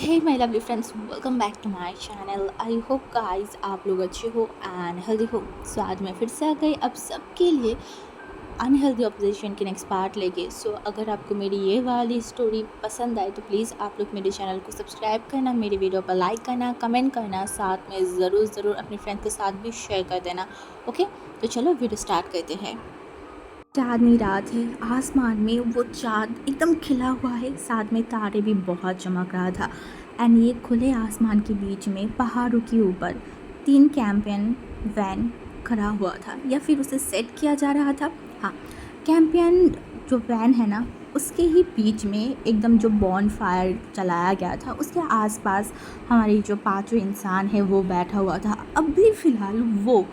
Hey my lovely friends, welcome back to my channel. I hope guys आप लोग अच्छे हो एंड हेल्दी हो। सो आज मैं फिर से आ गई अब सबके लिए अनहेल्दी ऑपोजिशन के नेक्स्ट पार्ट लेके। सो अगर आपको मेरी ये वाली स्टोरी पसंद आए तो प्लीज़ आप लोग मेरे चैनल को सब्सक्राइब करना, मेरी वीडियो पर लाइक करना, कमेंट करना, साथ में ज़रूर अपने फ्रेंड्स के साथ भी शेयर कर देना। ओके, तो चलो वीडियो स्टार्ट करते हैं। चाँदनी रात है, आसमान में वो चाँद एकदम खिला हुआ है, साथ में तारे भी बहुत चमक रहा था। एंड ये खुले आसमान के बीच में पहाड़ों के ऊपर 3 कैंपियन वैन खड़ा हुआ था, या फिर उसे सेट किया जा रहा था। हाँ, कैंपियन जो वैन है ना, उसके ही बीच में एकदम जो बॉन फायर चलाया गया था, उसके आसपास हमारी जो पाँचों इंसान है वो बैठा हुआ था। अभी फ़िलहाल वो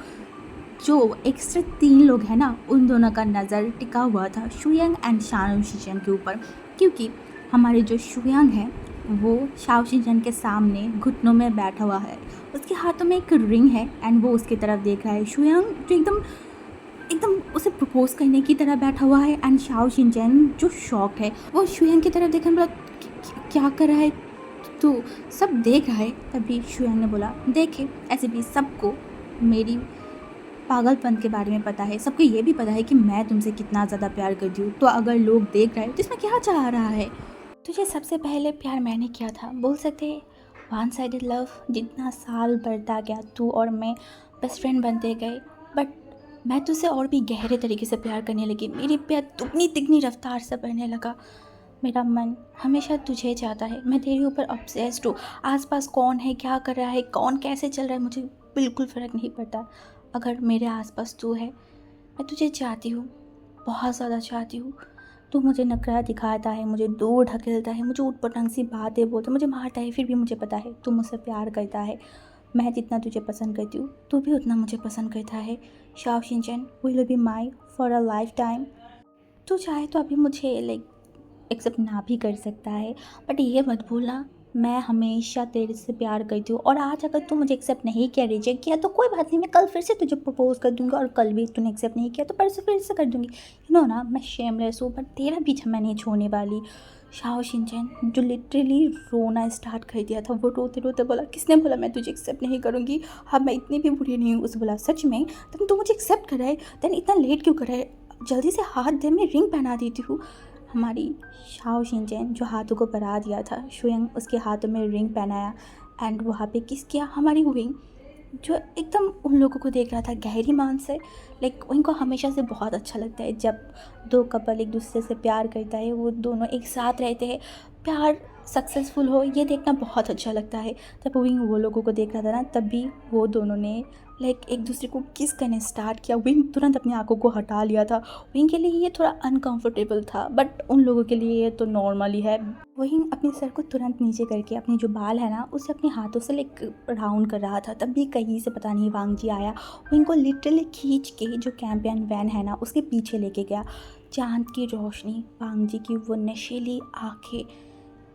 जो एक्स्ट्रा 3 लोग हैं ना, उन दोनों का नज़र टिका हुआ था शुयांग एंड शाओ शिजन के ऊपर, क्योंकि हमारे जो शुयांग है वो शाओ शिजन के सामने घुटनों में बैठा हुआ है। उसके हाथों में एक रिंग है एंड वो उसकी तरफ देख रहा है। शुयांग जो एकदम एकदम उसे प्रपोज करने की तरह बैठा हुआ है एंड शाओ शिजन जो शॉक है वो शुयांग की तरफ देखने बोला, क्या कर रहा है तू, सब देख रहा है। तभी शुयांग ने बोला, देखे ऐसे भी सबको मेरी पागलपन के बारे में पता है, सबको ये भी पता है कि मैं तुमसे कितना ज़्यादा प्यार करती हूँ, तो अगर लोग देख रहे हैं तो इसमें क्या चाह रहा है। तुझे सबसे पहले प्यार मैंने किया था, बोल सकते हैं वन साइडेड लव। जितना साल बढ़ता गया तू और मैं बेस्ट फ्रेंड बनते गए, बट मैं तुझसे और भी गहरे तरीके से प्यार करने लगी। मेरी प्यार दुगनी तिगनी रफ्तार से बढ़ने लगा। मेरा मन हमेशा तुझे चाहता है, मैं तेरे ऊपर ऑब्सेस्ड हूँ। आसपास कौन है, क्या कर रहा है, कौन कैसे चल रहा है, मुझे बिल्कुल फ़र्क नहीं पड़ता। अगर मेरे आसपास तू है, मैं तुझे चाहती हूँ, बहुत ज़्यादा चाहती हूँ। तू मुझे नखरा दिखाता है, मुझे दूर ढकेलता है, मुझे ऊटपटांग सी बातें बोलता है, मुझे मारता है, फिर भी मुझे पता है तू मुझसे प्यार करता है। मैं जितना तुझे पसंद करती हूँ, तू भी उतना मुझे पसंद करता है। Shao Shinchan will be my for a life time. तू चाहे तो अभी मुझे एक्सेप्ट ना भी कर सकता है, बट ये मत भूलना मैं हमेशा तेरे से प्यार करती हूँ। और आज अगर तू मुझे एक्सेप्ट नहीं किया, रिजेक्ट किया, तो कोई बात नहीं, मैं कल फिर से तुझे प्रपोज कर दूँगी। और कल भी तूने एक्सेप्ट नहीं किया तो परसों फिर से कर दूँगी। यू नो ना, मैं शेमलेस हूँ, बट तेरा पीछा मैं नहीं छोड़ने वाली। शाओ शिनचैन जो लिटरली रोना स्टार्ट कर दिया था, वो रोते रोते बोला, किसने बोला मैं तुझे एक्सेप्ट नहीं करूँगी। हाँ, मैं इतनी भी बुरी नहीं हूँ। उसे बोला, सच में तब तू मुझे एक्सेप्ट कर रहा है, देन इतना लेट क्यों कर रहा है, जल्दी से हाथ दे, मैं रिंग पहना देती हूँ। हमारी शाओ शिनचैन जो हाथों को परा दिया था, शुयांग उसके हाथों में रिंग पहनाया एंड वहाँ पे किस किया। हमारी विंग जो एकदम उन लोगों को देख रहा था गहरी मान से, लाइक उनको हमेशा से बहुत अच्छा लगता है जब दो कपल एक दूसरे से प्यार करता है, वो दोनों एक साथ रहते हैं, प्यार सक्सेसफुल हो, ये देखना बहुत अच्छा लगता है। जब विंग वो लोगों को देख रहा था ना, तब भी वो दोनों ने लाइक एक दूसरे को किस करने स्टार्ट किया। विंग तुरंत अपनी आंखों को हटा लिया था। विंग के लिए ये थोड़ा अनकंफर्टेबल था, बट उन लोगों के लिए ये तो नॉर्मल ही है। विंग अपने सर को तुरंत नीचे करके अपनी जो बाल है ना, उसे अपने हाथों से लाइक राउंड कर रहा था। तब भी कहीं से पता नहीं वांग जी आया, विंग को लिटरली खींच के जो कैंपियन वैन है ना, उसके पीछे लेके गया। चांद की रोशनी, वांग जी की वो नशीली आंखें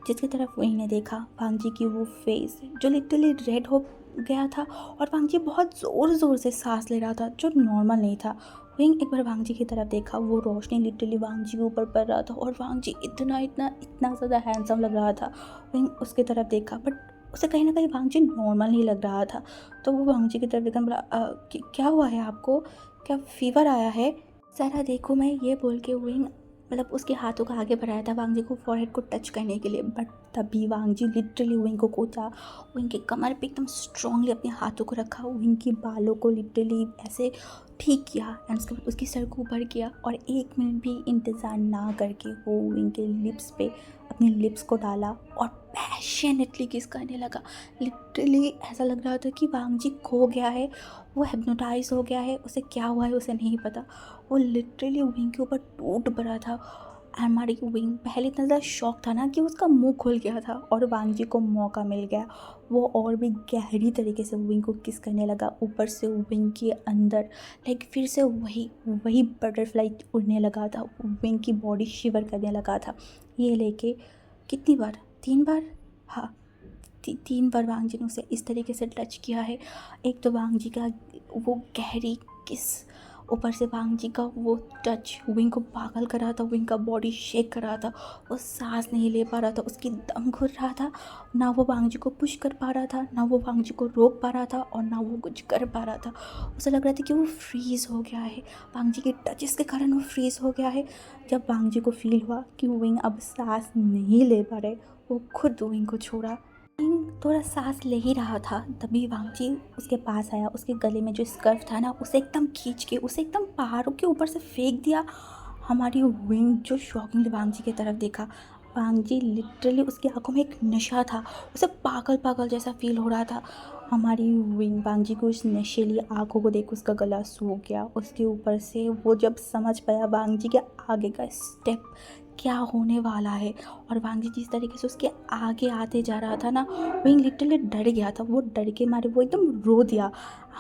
जिसकी तरफ विंग ने देखा, वांग जी की वो फेस जो लिटरली रेड हो गया था, और वांग जी बहुत ज़ोर ज़ोर से सांस ले रहा था जो नॉर्मल नहीं था। विंग एक बार वांग जी की तरफ देखा, वो रोशनी लिटरली वांग जी के ऊपर पड़ रहा था, और वांग जी इतना इतना इतना ज़्यादा हैंडसम लग रहा था। विंग उसकी तरफ देखा, बट उसे कहीं ना कहीं वांग जी नॉर्मल नहीं लग रहा था। तो वो वांग जी की तरफ देखा, बोला, क्या हुआ है आपको, क्या फीवर आया है, ज़रा देखो। मैं ये बोल के विंग मतलब उसके हाथों को आगे बढ़ाया था वांग जी को फॉरहेड को टच करने के लिए, बट तभी वांग जी लिटरली विंग को कूदा, विंग के कमर पे एकदम स्ट्रांगली अपने हाथों को रखा, विंग की बालों को लिटरली ऐसे ठीक किया एंड उसके बाद उसकी सर को ऊपर किया, और 1 मिनट भी इंतज़ार ना करके वो विंग के लिप्स पे अपनी लिप्स को डाला और पैशनेटली किस करने लगा। लिटरली ऐसा लग रहा था कि वांग जी खो गया है, वो हिप्नोटाइज हो गया है, उसे क्या हुआ है उसे नहीं पता। वो लिटरली विंग के ऊपर टूट पड़ा था। हमारी विंग पहले इतना ज़्यादा शॉक था ना कि उसका मुंह खुल गया था, और वांग जी को मौका मिल गया। वो और भी गहरी तरीके से विंग को किस करने लगा, ऊपर से विंग के अंदर, लाइक फिर से वही वही बटरफ्लाई उड़ने लगा था, विंग की बॉडी शिवर करने लगा था। ये लेके कितनी बार, 3 बार, हाँ 3 बार वांग जी ने उसे इस तरीके से टच किया है। एक तो वांग जी का वो गहरी किस, ऊपर से वांग जी का वो टच विंग को पागल कर रहा था, विंग का बॉडी शेक कर रहा था, वो सांस नहीं ले पा रहा था, उसकी दम घुट रहा था। ना वो वांग जी को पुश कर पा रहा था, ना वो वांग जी को रोक पा रहा था, और ना वो कुछ कर पा रहा था। उसे लग रहा था कि वो फ्रीज़ हो गया है, वांग जी के टचेस के कारण वो फ्रीज़ हो गया है। जब वांग जी को फील हुआ कि विंग अब सांस नहीं ले पा रहे, वो खुद विंग को छोड़ा। विंग थोड़ा सांस ले ही रहा था, तभी वांग जी उसके पास आया, उसके गले में जो स्कर्फ था ना, उसे एकदम खींच के उसे एकदम पहाड़ों के ऊपर से फेंक दिया। हमारी विंग जो शॉकिंगली वांग जी की तरफ देखा, वांग जी लिटरली उसकी आंखों में एक नशा था, उसे पागल पागल जैसा फील हो रहा था। हमारी विंग वांग जी को उस नशेली आंखों को देख उसका गला सूख गया। उसके ऊपर से वो जब समझ पाया वांग जी के आगे का स्टेप क्या होने वाला है, और वांग जी जिस तरीके से उसके आगे आते जा रहा था ना, विंग लिटरली डर गया था। वो डर के मारे वो एकदम रो दिया।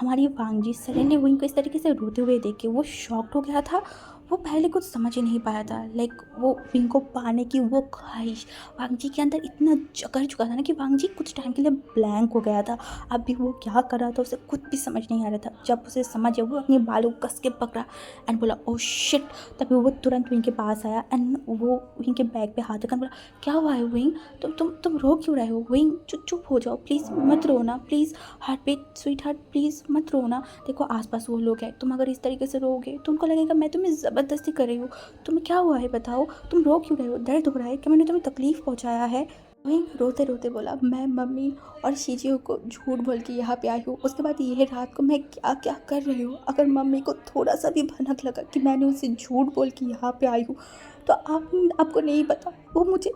हमारी वांग जी सडनली विंग को इस तरीके से रोते हुए देख के वो शॉक्ड हो गया था। वो पहले कुछ समझ ही नहीं पाया था, लाइक वो विंग को पाने की वो ख्वाहिश वांग जी के अंदर इतना जकड़ चुका था ना कि वांग जी कुछ टाइम के लिए ब्लैंक हो गया था। अभी वो क्या कर रहा था उसे खुद भी समझ नहीं आ रहा था। जब उसे समझ आया, वो अपने बालों को कस के पकड़ा एंड बोला ओ शिट। तभी वो तुरंत विंग के पास आया एंड वो विंग के बैग पे हाथ रखा, बोला क्या हुआ है विंग, तुम रो क्यों रहे हो विंग, चुप चुप हो जाओ प्लीज़, मत रोना please, heart beat sweet heart please मत रोना। देखो आसपास वो लोग हैं, तुम अगर इस तरीके से रोगे तो उनको लगेगा मैं तुम्हें ज़बरदस्ती कर रही हूँ। तुम्हें क्या हुआ है बताओ, तुम रो क्यों रहे हो, दर्द हो रहा है क्या, मैंने तुम्हें तकलीफ़ पहुँचाया है। वहीं रोते रोते बोला मैं मम्मी और शीजियो को झूठ बोल के यहाँ पे आई हूँ। उसके बाद ये रात को मैं क्या क्या कर रही हूँ, अगर मम्मी को थोड़ा सा भी भनक लगा कि मैंने उसे झूठ बोल के यहाँ पे आई हूँ, तो आपको नहीं पता, वो मुझे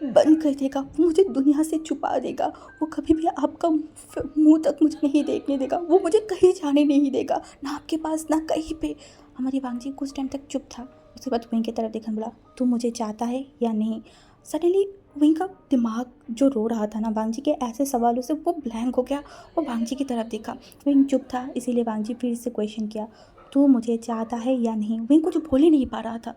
बंद कर देगा, वो मुझे दुनिया से छुपा देगा, वो कभी भी आपका मुंह तक मुझे नहीं देखने देगा, वो मुझे कहीं जाने नहीं देगा, ना आपके पास ना कहीं पे। हमारी वांगजी कुछ टाइम तक चुप था। उसके बाद विंग की तरफ देखा, बोला तू मुझे चाहता है या नहीं। सडनली विंग का दिमाग जो रो रहा था ना वांगजी के ऐसे सवालों से, वो ब्लैंक हो गया। वो वांगजी की तरफ देखा, विंग चुप था, इसीलिए वांगजी फिर से क्वेश्चन किया तू मुझे चाहता है या नहीं। विंग कुछ बोल ही नहीं पा रहा था,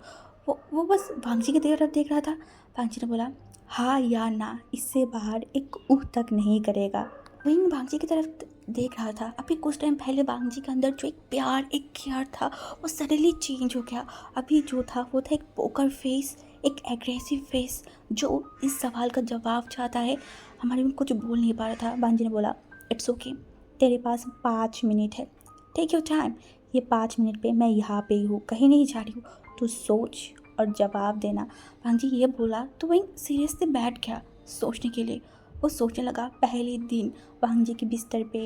वो बस वांगजी की तरफ देख रहा था। वांगजी ने बोला हाँ या ना, इससे बाहर एक ऊह तक नहीं करेगा। विंग वांगजी की तरफ देख रहा था। अभी कुछ टाइम पहले वांगजी के अंदर जो एक प्यार एक केयर था, वो सडनली चेंज हो गया। अभी जो था वो था एक पोकर फेस, एक एग्रेसिव फेस, जो इस सवाल का जवाब चाहता है। हमारे में कुछ बोल नहीं पा रहा था। वांगजी ने बोला इट्स ओके, तेरे पास 5 मिनट है, टेक योर टाइम। ये 5 मिनट पे मैं यहाँ पे ही हूँ, कहीं नहीं जा रही हूँ, तू सोच और जवाब देना। वांगजी ये बोला तो वहीं सीरियस से बैठ गया सोचने के लिए। वो सोचने लगा पहले दिन वांगजी के बिस्तर पे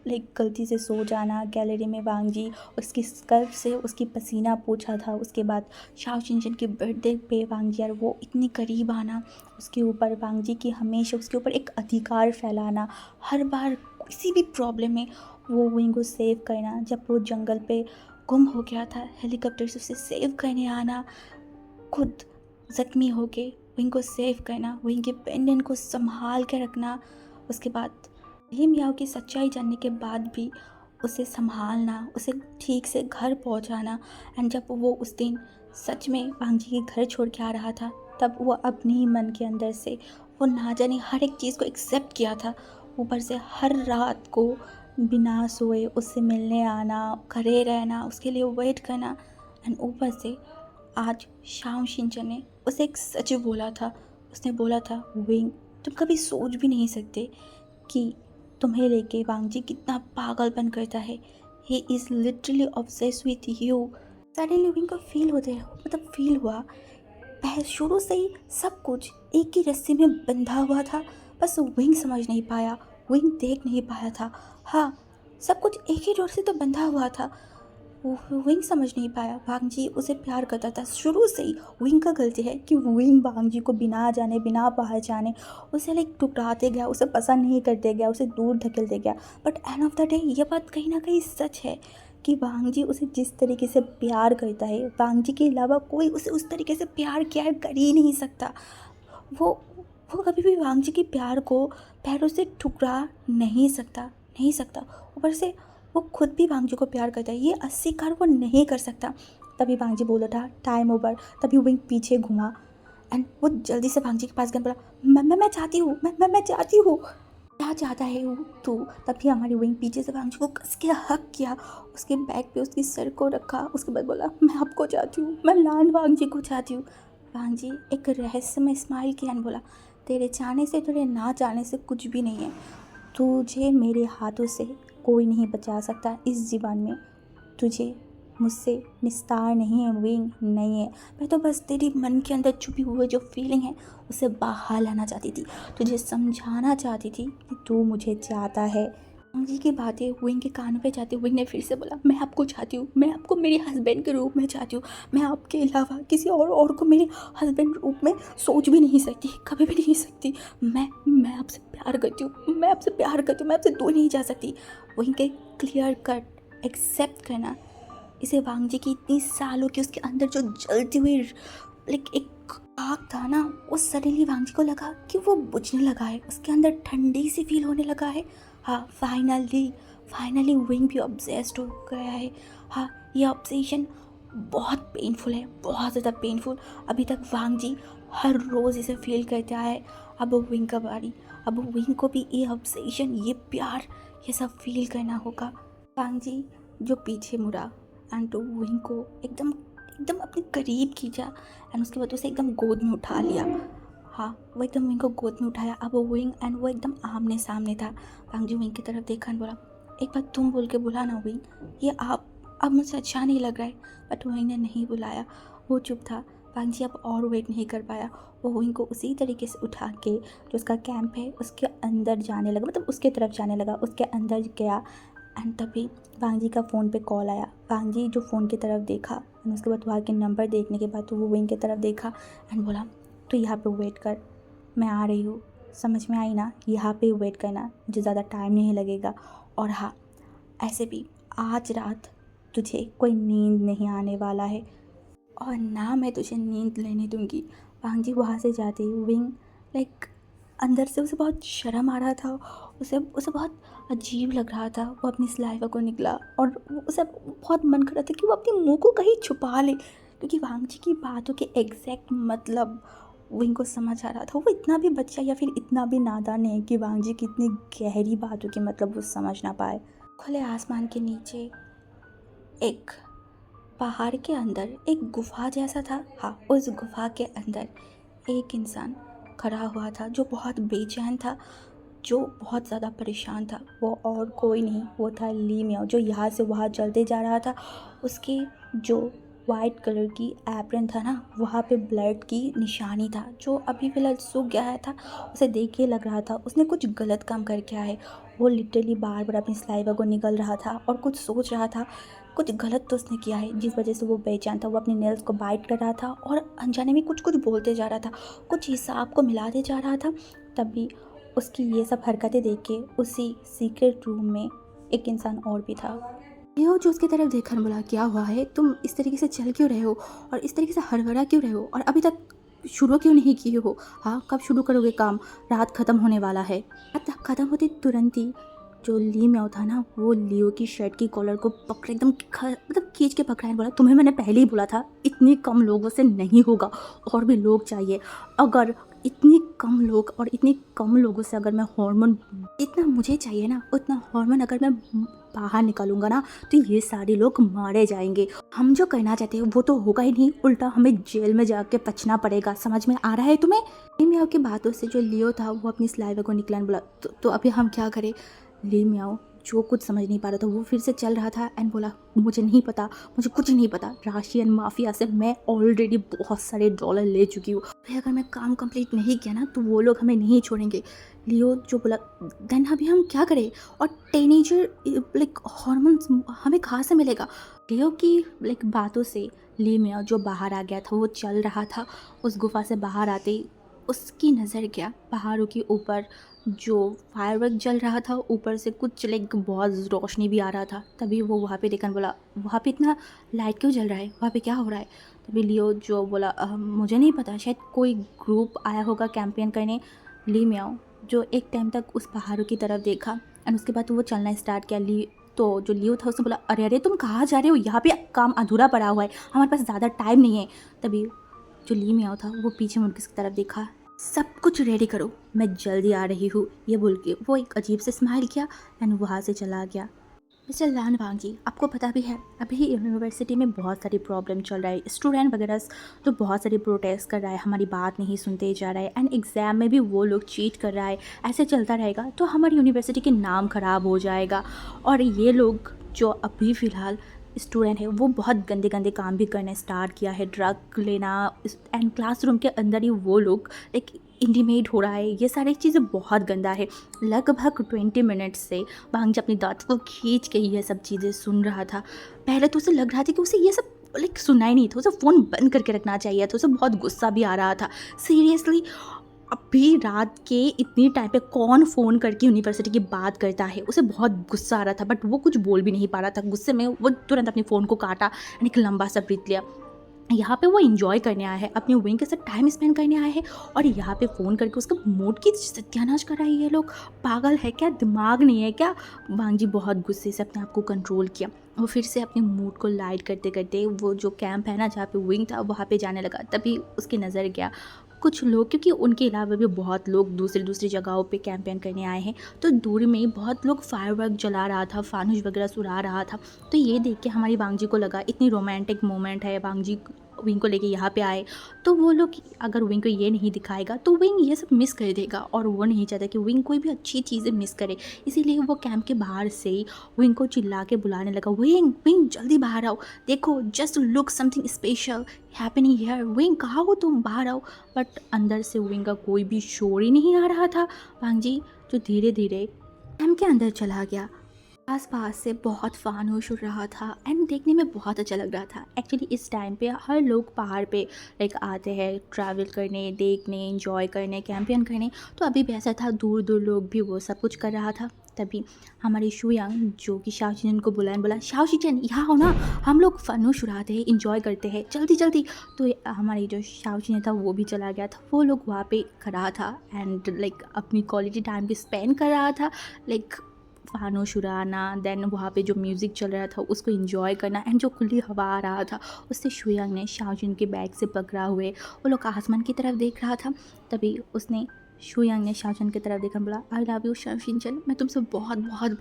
लाइक गलती से सो जाना, गैलरी में वांगजी उसकी स्कर्फ से उसकी पसीना पूछा था, उसके बाद शाओ चिंचन के बर्थडे पे वांगजी यार वो इतनी करीब आना, उसके ऊपर वांगजी की हमेशा उसके ऊपर एक अधिकार फैलाना, हर बार किसी भी प्रॉब्लम में वो विंग को सेव करना। जब वो जंगल पे गुम हो गया था, हेलीकॉप्टर से उसे सेव करने आना, खुद ज़ख्मी होके विंग को सेव करना, विंग के पेंडेंट को संभाल के रखना, उसके बाद ली मियाओ की सच्चाई जानने के बाद भी उसे संभालना, उसे ठीक से घर पहुंचाना। एंड जब वो उस दिन सच में वांगजी के घर छोड़ के आ रहा था, तब वो अपने ही मन के अंदर से वो ना जाने हर एक चीज़ को एक्सेप्ट किया था। ऊपर से हर रात को बिना सोए उससे मिलने आना, घरे रहना, उसके लिए वेट करना। एंड ऊपर से आज शाओ शिनचैन ने उसे एक सच बोला था। उसने बोला था विंग, तुम कभी सोच भी नहीं सकते कि तुम्हें लेके वांगजी कितना पागलपन करता है। He is literally obsessed with you. Suddenly wing को फील होते मतलब फील हुआ पहले शुरू से ही सब कुछ एक ही रस्सी में बंधा हुआ था, बस विंग समझ नहीं पाया, विंग देख नहीं पाया था। हाँ, सब कुछ एक ही डोर से तो बंधा हुआ था, वो विंग समझ नहीं पाया। वांगजी उसे प्यार करता था शुरू से ही। विंग का गलती है कि विंग वांगजी को बिना जाने बिना पहचाने उसे लाइक टुकराते गया, उसे पसंद नहीं करते गया, उसे दूर धकेलते गया। But end of the day ये बात कहीं ना कहीं सच है कि वांगजी उसे जिस तरीके से प्यार करता है, वांगजी के अलावा कोई उसे उस तरीके से प्यार केयर कर ही नहीं सकता। वो वो कभी भी वांगजी के प्यार को पैरों से ठुकरा नहीं सकता। ऊपर से वो खुद भी वांगजी को प्यार करता है, ये अस्वीकार वो नहीं कर सकता। तभी वांगजी बोला था टाइम ओवर। तभी विंग पीछे घुमा एंड वो जल्दी से वांगजी के पास गया, बोला मैं चाहती हूँ, मैं चाहती हूँ। क्या चाहता है वो तू? तभी हमारी विंग पीछे से वांजी को कस के हक किया, उसके बैक पे उसकी सर को रखा, उसके बाद बोला मैं आपको चाहती हूँ, मैं लान वांजी को चाहती हूँ। वांजी एक रहस्यमय स्माइल किया और बोला तेरे चाहने से तेरे ना चाहने से कुछ भी नहीं है, तुझे मेरे हाथों से कोई नहीं बचा सकता इस जीवन में, तुझे मुझसे निस्तार नहीं है विंग, नहीं है। मैं तो बस तेरी मन के अंदर छुपी हुई जो फीलिंग है उसे बाहर लाना चाहती थी, तुझे समझाना चाहती थी कि तू मुझे चाहता है। जी की बातें विंग के कानों पे जाती, विंग ने फिर से बोला मैं आपको चाहती हूँ, मैं आपको मेरे हस्बैंड के रूप में चाहती हूँ, मैं आपके अलावा किसी और को मेरे हस्बैंड रूप में सोच भी नहीं सकती, कभी भी नहीं सकती। मैं आपसे प्यार करती हूँ, मैं आपसे प्यार करती हूँ, मैं आपसे दूर नहीं जा सकती। विंग के क्लियर कट एक्सेप्ट करना, इसे वांगजी की इतनी सालों की उसके अंदर जो जलती हुई लाइक एक आग था ना, वो सडनली वांगजी को लगा कि वो बुझने लगा है, उसके अंदर ठंडी सी फील होने लगा है। हाँ फाइनली विंग भी ऑब्सेस्ड हो गया है। हाँ ये ऑब्सेशन बहुत पेनफुल है, बहुत ज़्यादा पेनफुल। अभी तक वांगजी हर रोज़ इसे फील करता है, अब विंग का बारी, अब विंग को भी ये ऑब्सेशन, ये प्यार, ये सब फील करना होगा। वांगजी जो पीछे मुड़ा एंड तो विंग को एकदम एकदम अपने करीब खींचा एंड उसके बाद उसे एकदम गोद में उठा लिया। हाँ वो एकदम विंग को गोद में उठाया, अब वो विंग एंड वो एकदम आमने सामने था। वांगजी विंग की तरफ देखा और बोला एक बार तुम बोल के बुला ना विंग, ये आप अब मुझे अच्छा नहीं लग रहा है। बट विंग ने नहीं बुलाया, वो चुप था। वांगजी अब और वेट नहीं कर पाया, वो विंग को उसी तरीके से उठा के जो उसका कैंप है उसके अंदर जाने लगा, मतलब उसके तरफ जाने लगा, उसके अंदर गया। एंड तभी वांगजी का फ़ोन पे कॉल आया। वांगजी जो फ़ोन की तरफ देखा एंड उसके बाद वहाँ के नंबर देखने के बाद तो वो विंग की तरफ देखा एंड बोला तो यहाँ पे वेट कर, मैं आ रही हूँ, समझ में आई ना, यहाँ पे वेट करना, मुझे ज़्यादा टाइम नहीं लगेगा। और हाँ ऐसे भी आज रात तुझे कोई नींद नहीं आने वाला है और ना मैं तुझे नींद लेने दूंगी। वांगजी वहाँ से जाती विंग लाइक अंदर से उसे बहुत शर्म आ रहा था, उसे उसे बहुत अजीब लग रहा था। वो अपनी सलाइवा को निकला और उसे बहुत मन कर रहा था कि वो अपने मुंह को कहीं छुपा ले, क्योंकि वांगजी की बातों के एग्जैक्ट मतलब विंग को समझ आ रहा था। वो इतना भी बच्चा या फिर इतना भी नादान नहीं कि वांगजी की इतनी गहरी बातों के मतलब वो समझ ना पाए। खुले आसमान के नीचे एक पहाड़ के अंदर एक गुफा जैसा था। हाँ उस गुफा के अंदर एक इंसान खड़ा हुआ था जो बहुत बेचैन था, जो बहुत ज़्यादा परेशान था। वो और कोई नहीं, वो था ली मियाओ, जो यहाँ से वहाँ चलते जा रहा था। उसकी जो वाइट कलर की एप्रन था ना, वहाँ पे ब्लड की निशानी था जो अभी फ़िलहाल सूख गया था। उसे देख के लग रहा था उसने कुछ गलत काम करके आया है। वो लिटरली बार बार अपनी सलाइवा को निगल रहा था और कुछ सोच रहा था, कुछ गलत तो उसने किया है जिस वजह से वो बेचैन था। वो अपने नेल्स को बाइट कर रहा था और अनजाने में कुछ कुछ बोलते जा रहा था, कुछ हिसाब को मिलाते जा रहा था। तभी उसकी ये सब हरकतें देख के उसी सीक्रेट रूम में एक इंसान और भी था। लियो जो उसकी तरफ देखकर बोला क्या हुआ है, तुम इस तरीके से चल क्यों रहे हो और इस तरीके से हड़बड़ा क्यों रहे हो और अभी तक शुरू क्यों नहीं किए हो? हाँ कब शुरू करोगे काम? रात ख़त्म होने वाला है। रात ख़त्म होती तुरंत ही जो ली म्याओ था ना, वो लियो की शर्ट की कॉलर को पकड़े एकदम मतलब खींच के पकड़ा है। बोला तुम्हें मैंने पहले ही बोला था इतनी कम लोगों से नहीं होगा, और भी लोग चाहिए। अगर इतनी कम लोग और इतनी कम लोगों से अगर मैं हार्मोन, इतना मुझे चाहिए ना उतना हार्मोन अगर मैं बाहर निकालूंगा ना तो ये सारे लोग मारे जाएंगे। हम जो करना चाहते हैं वो तो होगा ही नहीं, उल्टा हमें जेल में जाके बचना पड़ेगा। समझ में आ रहा है तुम्हें? ली मियाओ की बातों से जो लियो था वो अपनी सलाइवा को निकला बोला तो अभी हम क्या करें? ली मियाओ जो कुछ समझ नहीं पा रहा था वो फिर से चल रहा था एंड बोला मुझे नहीं पता, मुझे कुछ नहीं पता। राशियन माफिया से मैं ऑलरेडी बहुत सारे डॉलर ले चुकी हूँ, फिर अगर मैं काम कंप्लीट नहीं किया ना तो वो लोग हमें नहीं छोड़ेंगे। लियो जो बोला देन अभी हम क्या करें, और टीनेजर लाइक हॉर्मोन्स हमें कहाँ से मिलेगा? लियो की लाइक बातों से ली मियाओ जो बाहर आ गया था वो चल रहा था। उस गुफा से बाहर आते ही उसकी नज़र गया पहाड़ों के ऊपर जो फायरवर्क जल रहा था, ऊपर से कुछ लाइक बहुत रोशनी भी आ रहा था। तभी वो वहाँ पे देखकर बोला वहाँ पे इतना लाइट क्यों जल रहा है, वहाँ पे क्या हो रहा है? तभी लियो जो बोला मुझे नहीं पता, शायद कोई ग्रुप आया होगा कैंपेन करने। ली मियाओ जो एक टाइम तक उस पहाड़ों की तरफ देखा एंड उसके बाद वो चलना स्टार्ट किया। ली तो जो लियो था उसने बोला अरे अरे तुम कहाँ जा रहे हो, यहाँ पे काम अधूरा पड़ा हुआ है, हमारे पास ज़्यादा टाइम नहीं है। तभी जो ली मियाओ था वो पीछे मुड़ के उसकी तरफ देखा, सब कुछ रेडी करो, मैं जल्दी आ रही हूँ। ये बोल के वो एक अजीब से स्माइल किया एंड वहाँ से चला गया। मिस्टर लान वांगी, आपको पता भी है अभी यूनिवर्सिटी में बहुत सारी प्रॉब्लम चल रहा है, स्टूडेंट वगैरह तो बहुत सारी प्रोटेस्ट कर रहा है, हमारी बात नहीं सुनते जा रहा है एंड एग्ज़ाम में भी वो लोग चीट कर रहा है। ऐसे चलता रहेगा तो हमारी यूनिवर्सिटी के नाम ख़राब हो जाएगा। और ये लोग जो अभी फ़िलहाल स्टूडेंट है वो बहुत गंदे गंदे काम भी करना स्टार्ट किया है, ड्रग लेना एंड क्लासरूम के अंदर ही वो लोग एक इंटीमेट हो रहा है। ये सारी चीज़ें बहुत गंदा है। लगभग 20 मिनट से भांग अपनी दांत को खींच के ये सब चीज़ें सुन रहा था। पहले तो उसे लग रहा था कि उसे ये सब सुनना ही नहीं था, उसे फ़ोन बंद करके रखना चाहिए था। उसे बहुत गुस्सा भी आ रहा था सीरियसली। अभी रात के इतनी टाइम पे कौन फ़ोन करके यूनिवर्सिटी की बात करता है। उसे बहुत गुस्सा आ रहा था बट वो कुछ बोल भी नहीं पा रहा था। गुस्से में वो तुरंत अपने फ़ोन को काटा एंड एक लंबा सा ब्रीथ लिया। यहाँ पे वो एंजॉय करने आया है, अपनी विंग के साथ टाइम स्पेंड करने आया है और यहाँ पे फ़ोन करके उसका मूड की सत्यानाश कर रहा है। ये लोग पागल है क्या, दिमाग नहीं है क्या। वांग बहुत गुस्से से अपने आप को कंट्रोल किया। वो फिर से अपने मूड को लाइट करते करते वो जो कैंप है ना जहाँ पे विंग था वहाँ पे जाने लगा। तभी उसकी नज़र गया कुछ लोग, क्योंकि उनके अलावा भी बहुत लोग दूसरी दूसरी जगहों पे कैंपेन करने आए हैं, तो दूर में बहुत लोग फायरवर्क जला रहा था, फानुस वगैरह उड़ा रहा था। तो ये देख के हमारी वांगजी को लगा इतनी रोमांटिक मोमेंट है, वांगजी विंग को लेके यहाँ पे आए तो वो लोग अगर विंग को ये नहीं दिखाएगा तो विंग ये सब मिस कर देगा और वो नहीं चाहता कि विंग कोई भी अच्छी चीज़ें मिस करे। इसीलिए वो कैंप के बाहर से ही विंग को चिल्ला के बुलाने लगा, विंग विंग जल्दी बाहर आओ, देखो just look something special happening here, wing कहाँ हो तुम, बाहर आओ। बट अंदर से विंग का कोई भी शोर ही नहीं आ रहा था। वांगजी जो धीरे धीरे कैंप के अंदर चला गया। आसपास से बहुत फानूश उड़ रहा था एंड देखने में बहुत अच्छा लग रहा था। एक्चुअली इस टाइम पे हर लोग पहाड़ पे आते हैं ट्रैवल करने, देखने, एंजॉय करने, कैंपेन करने। तो अभी भी ऐसा था, दूर दूर लोग भी वो सब कुछ कर रहा था। तभी हमारी शुयांग जो कि शाओशिजन को बोला शाओशिजन यहाँ हो ना, हम लोग फानूश उड़ाते हैं, इंजॉय करते हैं, जल्दी जल्दी। तो हमारी जो शाओशिजन था वो भी चला गया था। वो लोग वहाँ पे खड़ा था एंड अपनी क्वालिटी टाइम भी स्पेंड कर रहा था, फानूस उड़ाना, देन वहाँ पे जो म्यूज़िक चल रहा था उसको एंजॉय करना एंड जो खुली हवा आ रहा था उससे शुयांग ने शाओजिन के बैग से पकड़ा हुए वो लोग आसमान की तरफ देख रहा था। तभी उसने शुयांग ने शाओजिन की तरफ देखकर बोला, आई लव यू शाओजिन, मैं तुमसे बहुत बहुत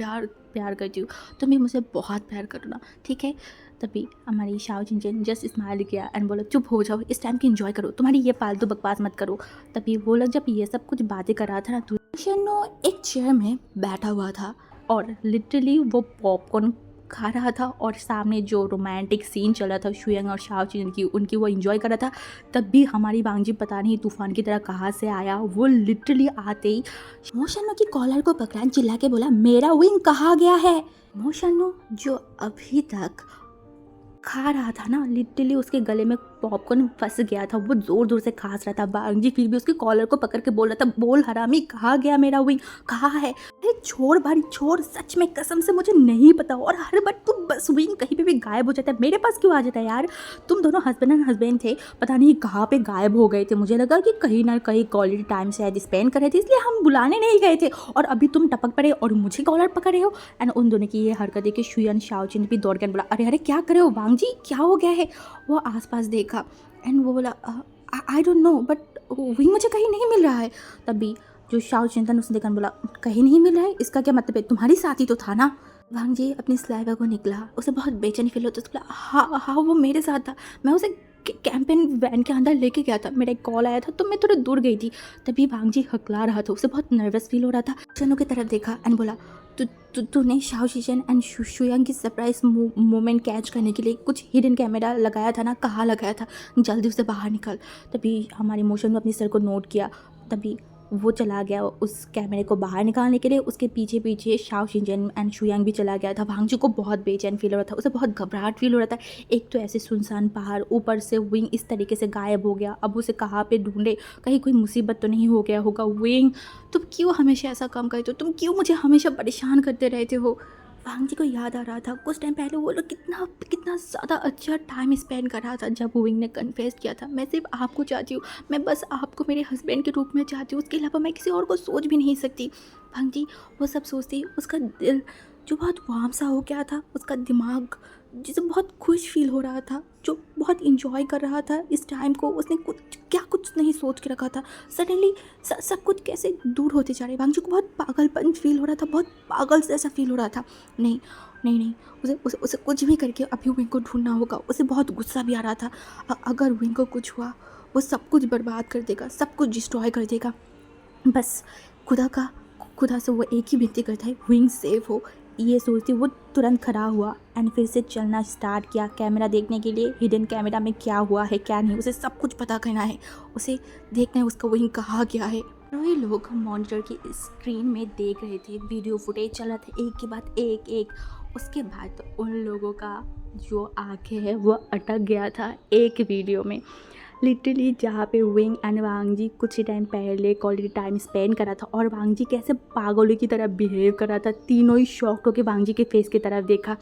प्यार करती हूँ, तुम भी मुझे बहुत प्यार करना, ठीक है। तभी हमारी शाओजिन जस्ट स्माइल किया एंड बोला, चुप हो जाओ, इस टाइम की एंजॉय करो, तुम्हारी ये फालतू बकवास मत करो। तभी वो लोग जब ये सब कुछ बातें कर रहा था ना तो शनो एक चेयर में बैठा हुआ था और लिटरली वो पॉपकॉर्न खा रहा था और सामने जो रोमांटिक सीन चल रहा था शुयांग और शाओजिन की उनकी वो एंजॉय कर रहा था। तब भी हमारी वांगजी पता नहीं तूफान की तरह कहाँ से आया। वो लिटरली आते ही मोशनो की कॉलर को पकड़ा, चिल्ला के बोला, मेरा विंग कहाँ गया है। मोशनो जो अभी तक खा रहा था ना, लिटरली उसके गले में पॉपकॉर्न फंस गया था, वो ज़ोर ज़ोर से खास रहा था। बांगजी फिर भी उसके कॉलर को पकड़ के बोल रहा था, बोल हरामी कहाँ गया मेरा विंग, कहाँ है। अरे छोड़ भारी छोड़, सच में कसम से मुझे नहीं पता। और हर बार तुम बस विंग कहीं पे भी गायब हो जाता है, मेरे पास क्यों आ जाता है यार। तुम दोनों हस्बैंड एंड हस्बैंड थे, पता नहीं कहाँ पे गायब हो गए थे। मुझे लगा कि कहीं ना कहीं क्वालिटी टाइम शायद स्पेंड कर रहे थे, इसलिए हम बुलाने नहीं गए थे और अभी तुम टपक पड़े और मुझे कॉलर पकड़ रहे हो। एंड उन दोनों की ये हरकत देख के शुयान शाओजिन भी दौड़ के बोला, अरे अरे क्या करे हो वांगजी, क्या हो गया है। वो आसपास देखा एंड वो बोला, I don't know but wing मुझे कहीं नहीं मिल रहा है। तभी जो शाओजिन था उसने देखा बोला, कहीं नहीं मिल रहा है, इसका क्या मतलब है, तुम्हारी साथी तो था ना। वांगजी अपनी स्लाइवा को निकला, उसे बहुत बेचैनी फील होता, बोला हाँ हाँ वो मेरे साथ था, मैं उसे कैंपेन वैन के अंदर लेके गया था, मेरा एक कॉल आया था तो मैं थोड़ा दूर गई थी। तभी वांगजी हकला रहा था, उसे बहुत नर्वस फील हो रहा था। शनो की तरफ देखा एंड बोला, तूने शाओशिजन एंड शुयांग की सरप्राइज मोमेंट कैच करने के लिए कुछ हिडन कैमरा लगाया था ना, कहाँ लगाया था, जल्दी उसे बाहर निकल। तभी हमारी मोशन ने अपनी सर को नोट किया। तभी वो चला गया उस कैमरे को बाहर निकालने के लिए, उसके पीछे पीछे शाओशिजन एंड शुयांग भी चला गया था। वांगजी को बहुत बेचैन फील हो रहा था, उसे बहुत घबराहट फील हो रहा था। एक तो ऐसे सुनसान पहाड़, ऊपर से विंग इस तरीके से गायब हो गया, अब उसे कहाँ पे ढूंढे, कहीं कोई मुसीबत तो नहीं हो गया होगा। विंग तुम क्यों हमेशा ऐसा काम करते हो, तुम क्यों मुझे हमेशा परेशान करते रहते हो। वांगजी को याद आ रहा था कुछ टाइम पहले वो लोग कितना कितना ज़्यादा अच्छा टाइम स्पेंड कर रहा था जब विंग ने कन्फेस किया था, मैं सिर्फ आपको चाहती हूँ, मैं बस आपको मेरे हस्बैंड के रूप में चाहती हूँ, उसके अलावा मैं किसी और को सोच भी नहीं सकती। वांगजी वो सब सोचती उसका दिल जो बहुत वार्म सा हो गया था उसका दिमाग, जिसे बहुत खुश फील हो रहा था, जो बहुत इंजॉय कर रहा था इस टाइम को। उसने कुछ नहीं सोच के रखा था। सडनली सब कुछ कैसे दूर होते जा रहे। वांगचू को बहुत पागलपन फील हो रहा था, बहुत पागल जैसा फील हो रहा था। नहीं नहीं नहीं, उसे कुछ भी करके अभी विंग को ढूंढना होगा। उसे बहुत गुस्सा भी आ रहा था। अगर विंग को कुछ हुआ वो सब कुछ बर्बाद कर देगा, सब कुछ डिस्ट्रॉय कर देगा। बस खुदा का खुदा से वो एक ही विनती करता है, विंग सेफ हो। ये सोचती वो तुरंत खड़ा हुआ एंड फिर से चलना स्टार्ट किया कैमरा देखने के लिए। हिडन कैमरा में क्या हुआ है क्या नहीं, उसे सब कुछ पता करना है। उसे देखना है उसका विंग कहाँ गया है। वही लोग मॉनिटर की स्क्रीन में देख रहे थे, वीडियो फुटेज चल रहा था एक के बाद एक। उसके बाद उन लोगों का जो आंखें है वो अटक गया था एक वीडियो में। लिटरली जहाँ पे विंग एंड वांगजी कुछ ही टाइम पहले क्वालिटी टाइम स्पेंड करा था और वांगजी कैसे पागलों की तरह बिहेव कर रहा था। तीनों ही शॉक्ड होकर वांगजी के फेस की तरफ देखा।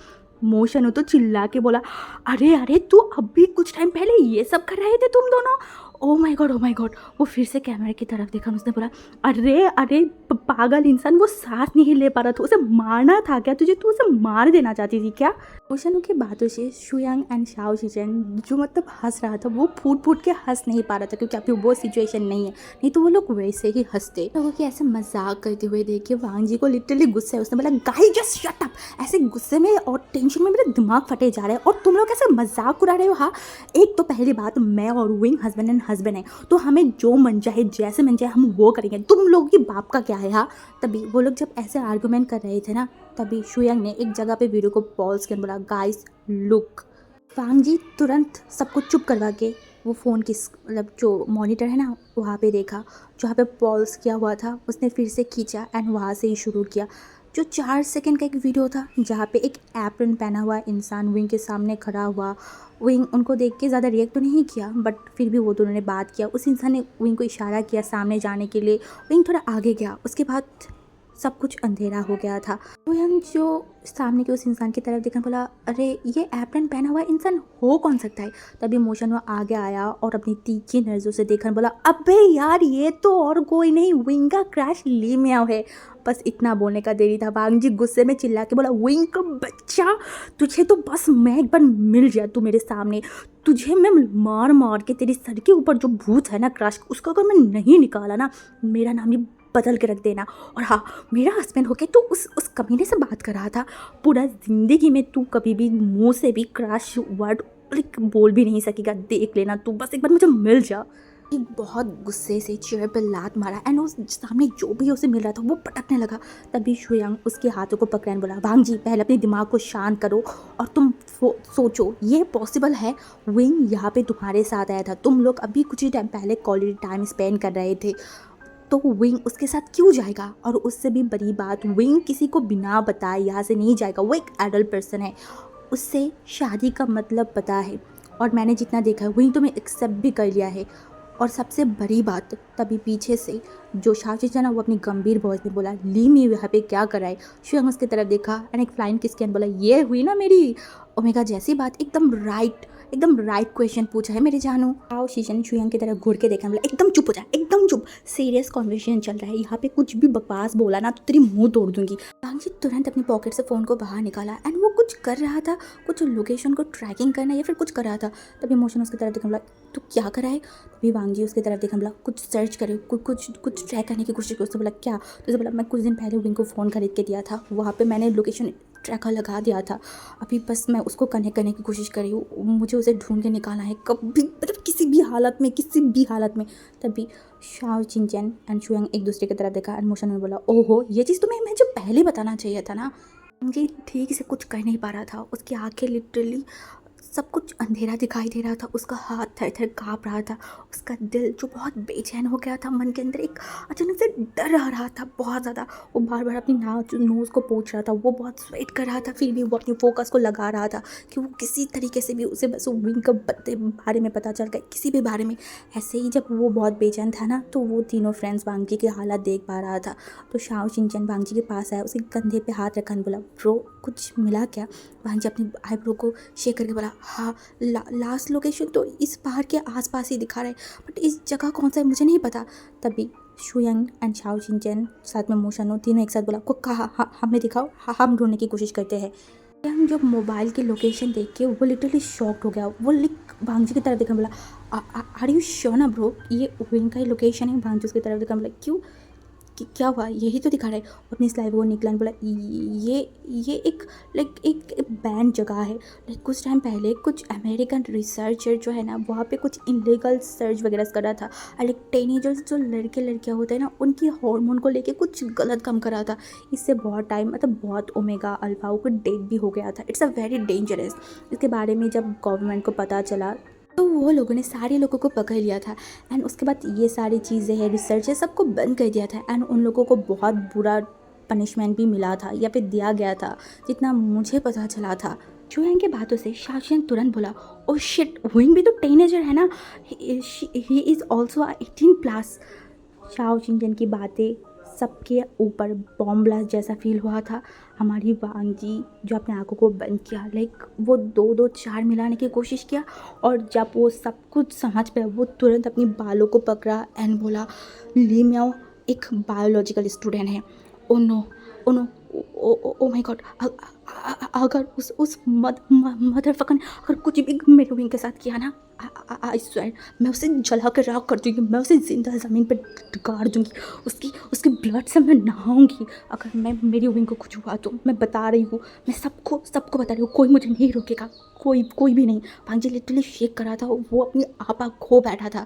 मोशन तो चिल्ला के बोला, अरे अरे तू अभी कुछ टाइम पहले ये सब कर रहे थे तुम दोनों। ओ my God, O my God. वो फिर से कैमरे की तरफ देखा, उसने बोला, अरे अरे पागल इंसान, वो सांस नहीं ले पा रहा था, उसे मारना था क्या तुझे? तू उसे मार देना चाहती थी क्या? मोशनों की बातों से शुयांग एंड शाओ शिजन जो मतलब हंस रहा था, वो फूट फूट के हंस नहीं पा रहा था क्योंकि अभी वो सिचुएशन नहीं है, नहीं तो वो लोग वैसे ही हंसते। लोगों के ऐसे मजाक करते हुए देख के वांग जी को लिटरली गुस्सा है। उसने बोला, गाइस जस्ट शट अप। ऐसे गुस्से में और टेंशन में मेरा दिमाग फटे जा रहा है और तुम लोग ऐसे मजाक उड़ा रहे हो। हाँ, एक तो पहली बात, मैं और विंग हस्बैंड एंड हस्बैंड है, तो हमें जो मन चाहे जैसे मन चाहे हम वो करेंगे। तुम लोगों की बाप का क्या है? हाँ, तभी वो लोग जब ऐसे आर्गूमेंट कर रहे थे ना, तभी शुयांग ने एक जगह पे वीडियो को पॉज कर बोला, गाइस लुक। वांग जी तुरंत सबको चुप करवा के वो फ़ोन की मतलब जो मॉनिटर है ना वहाँ पे देखा, जहाँ पे पॉज किया हुआ था उसने फिर से खींचा एंड वहाँ से ही शुरू किया। जो 4 सेकंड का एक वीडियो था जहाँ पे एक एप्रन पहना हुआ इंसान विंग के सामने खड़ा हुआ। विंग उनको देख के ज़्यादा रिएक्ट तो नहीं किया, बट फिर भी वो दोनों ने बात किया। उस इंसान ने विंग को इशारा किया सामने जाने के लिए। विंग थोड़ा आगे गया, उसके बाद सब कुछ अंधेरा हो गया था। वोयंग जो सामने के उस इंसान की तरफ देखा, बोला, अरे ये एप्रन पहना हुआ इंसान हो कौन सकता है? तभी मोशन वो आगे आया और अपनी तीखी नज़रों से देखा, बोला, अबे यार ये तो और कोई नहीं, विंग का क्रैश ली मियाओ है। बस इतना बोलने का देरी था। वांग जी गुस्से में चिल्ला के बोला, विंग का बच्चा, तुझे तो बस मैं एक बार मिल जाए तू मेरे सामने, तुझे मैं मार मार के तेरी सर के ऊपर जो भूत है ना क्रैश, उसका अगर मैं नहीं निकाला ना, मेरा नाम ही बदल के रख देना। और हाँ, मेरा हस्बैंड होके तू उस कमीने से बात कर रहा था। पूरा ज़िंदगी में तू कभी भी मुंह से भी क्रैश वर्ड बोल भी नहीं सकेगा। देख लेना, तू बस एक बार मुझे मिल जा। बहुत गुस्से से चेयर पर लात मारा एंड उस सामने जो भी उसे मिल रहा था वो पटकने लगा। तभी शुयांग उसके हाथों को पकड़ा बोला, वांग जी पहले अपने दिमाग को शांत करो और तुम सोचो ये पॉसिबल है? विंग यहाँ पे तुम्हारे साथ आया था, तुम लोग अभी कुछ ही टाइम पहले क्वालिटी टाइम स्पेंड कर रहे थे, तो विंग उसके साथ क्यों जाएगा? और उससे भी बड़ी बात, विंग किसी को बिना बताए यहाँ से नहीं जाएगा। वो एक एडल्ट पर्सन है, उससे शादी का मतलब पता है और मैंने जितना देखा है विंग तो मैं एक्सेप्ट भी कर लिया है। और सबसे बड़ी बात, तभी पीछे से जो शाओ ना वो अपनी गंभीर वॉइस में बोला, ली मी यहाँ पे क्या कर रहा है? शुयांग उसकी तरफ देखा एंड एक फ्लाइंग किस बोला, ये हुई ना मेरी ओमेगा जैसी बात, एकदम राइट क्वेश्चन पूछा है मेरे जानू। आओ शीशन शुयांग की तरफ घूर के देखा, बोला, एकदम चुप हो जा, एकदम चुप, सीरियस कॉन्वर्सेशन चल रहा है यहाँ पे, कुछ भी बकवास बोला ना तो तेरी मुंह तोड़ दूंगी। वांग जी तुरंत अपनी पॉकेट से फ़ोन को बाहर निकाला एंड वो कुछ कर रहा था, कुछ लोकेशन को ट्रैकिंग करना या फिर कुछ कर रहा था। तभी मोशन उसकी तरफ देखा, बोला, तू क्या कर रहा है? तभी वांग जी उसकी तरफ देखा, बोला, कुछ सर्च करे, कुछ ट्रैक करने की कोशिश की। उससे बोला, क्या? तो बोला, मैं कुछ दिन पहले विंग को फ़ोन खरीद के दिया था, वहाँ पे मैंने लोकेशन ट्रैकर लगा दिया था, अभी बस मैं उसको कनेक्ट करने की कोशिश कर रही हूँ, मुझे उसे ढूंढ के निकालना है कभी, मतलब किसी भी हालत में। तभी शाओ चिंचन एंड शुयांग एक दूसरे की तरफ देखा एंड मोशन ने बोला, ओहो ये चीज़ तुम्हें मैं जो पहले बताना चाहिए था ना। मुझे ठीक से कुछ कर नहीं पा रहा था, उसकी आंखें लिटरली सब कुछ अंधेरा दिखाई दे रहा था, उसका हाथ थर थर काँप रहा था, उसका दिल जो बहुत बेचैन हो गया था, मन के अंदर एक अचानक से डर आ रहा था बहुत ज़्यादा। वो बार बार अपनी नोज़ को पोंछ रहा था, वो बहुत स्वेट कर रहा था, फिर भी वो अपनी फोकस को लगा रहा था कि वो किसी तरीके से भी उसे बस वो विंग के बारे में पता चल गया, किसी भी बारे में। ऐसे ही जब वो बहुत बेचैन था ना, तो वो तीनों फ्रेंड्स वांग जी की हालत देख पा रहा था। तो शाओ चिंचन वांग जी के पास आया, उसके कंधे पे हाथ रखा, बोला, ब्रो कुछ मिला क्या? वांग जी अपनी आईब्रो को शेक करके बोला, हाँ लास्ट लोकेशन तो इस पहाड़ के आसपास ही दिखा रहा है, बट इस जगह कौन सा है मुझे नहीं पता। तभी शुयंग एंड शाओ चिंचन साथ में मोशानो तीनों एक साथ बोला को कहा हमें दिखाओ, हम ढूंढने की कोशिश करते हैं। हम जब मोबाइल की लोकेशन देख के वो लिटरली शॉक्ड हो गया। वो लिक भांगजी की तरफ देखा, बोला आर यू श्योर ना ब्रो, ये विंग का ही लोकेशन है। भांगजी उसकी तरफ देखा, बोला क्यों, क्या हुआ, यही तो दिखा रहा है। अपनी स्लाइड वो निकला, बोला ये एक एक बैंड जगह है। कुछ टाइम पहले कुछ अमेरिकन रिसर्चर जो है ना वहाँ पे कुछ इलीगल सर्च वगैरह कर रहा था। टीनेजर्स जो लड़के लड़कियाँ होते हैं ना उनकी हार्मोन को लेके कुछ गलत काम कर रहा था। इससे बहुत टाइम मतलब बहुत ओमेगा अल्फाओं को डेट भी हो गया था। It's a very dangerous. इसके बारे में जब गवर्नमेंट को पता चला तो वो लोगों ने सारे लोगों को पकड़ लिया था। एंड उसके बाद ये सारी चीज़ें हैं, रिसर्च है, सबको बंद कर दिया था। एंड उन लोगों को बहुत बुरा पनिशमेंट भी मिला था या फिर दिया गया था, जितना मुझे पता चला था। चुयांग के बातों से शाओशियन तुरंत बोला, ओ शिट, हुइंग भी तो टीनेजर है ना, ही इज़ ऑल्सो 18+। शाओ चिंचन की बातें सबके ऊपर बॉम्ब ब्लास्ट जैसा फील हुआ था। हमारी वांग जी जो अपने आंखों को बंद किया, वो दो दो चार मिलाने की कोशिश किया। और जब वो सब कुछ समझ पाया वो तुरंत अपनी बालों को पकड़ा एंड बोला, ली म्याओ एक बायोलॉजिकल स्टूडेंट है। Oh no, oh no, oh my god, अगर उस मदर फकर ने अगर कुछ भी मेरे विंग के साथ किया ना, आई स्वेयर मैं उसे जला कर राख कर दूँगी, मैं उसे जिंदा ज़मीन पर गाड़ दूँगी, उसकी ब्लड से मैं नहाऊंगी। अगर मेरी विंग को कुछ हुआ तो मैं बता रही हूँ, मैं सबको बता रही हूँ, कोई मुझे नहीं रोकेगा, कोई भी नहीं। भांजी लिटरली शेक कर रहा था, वो अपनी आपा खो बैठा था।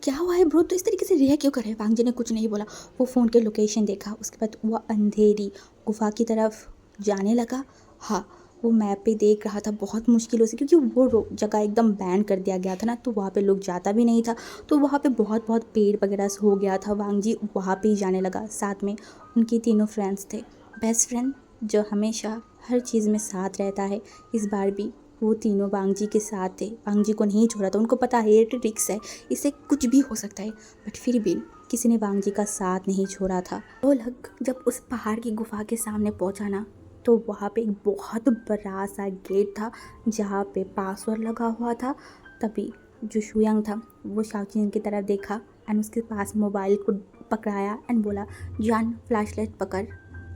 क्या हुआ है ब्रो, तो इस तरीके से रिएक्ट क्यों कर रहे हैं? वांगजी ने कुछ नहीं बोला। वो फ़ोन के लोकेशन देखा, उसके बाद वो अंधेरी गुफा की तरफ जाने लगा। हाँ, वो मैप पे देख रहा था बहुत मुश्किलों से, क्योंकि वो जगह एकदम बैन कर दिया गया था ना, तो वहाँ पे लोग जाता भी नहीं था। तो वहाँ पे बहुत बहुत पेड़ वगैरह से हो गया था। वांगजी वहाँ पे ही जाने लगा। साथ में उनके तीनों फ्रेंड्स थे, बेस्ट फ्रेंड जो हमेशा हर चीज़ में साथ रहता है। इस बार भी वो तीनों वांगजी के साथ थे। वांगजी को नहीं छोड़ा था, उनको पता है ये रिक्स है, इससे कुछ भी हो सकता है, बट फिर भी किसी ने वांगजी का साथ नहीं छोड़ा था। वो लोग जब उस पहाड़ की गुफा के सामने पहुंचा ना, तो वहाँ पे एक बहुत बड़ा सा गेट था जहाँ पे पासवर्ड लगा हुआ था। तभी जो शुयांग था वो शाओचिन की तरफ देखा एंड उसके पास मोबाइल को पकड़ाया एंड बोला, जान फ्लैशलाइट पकड़,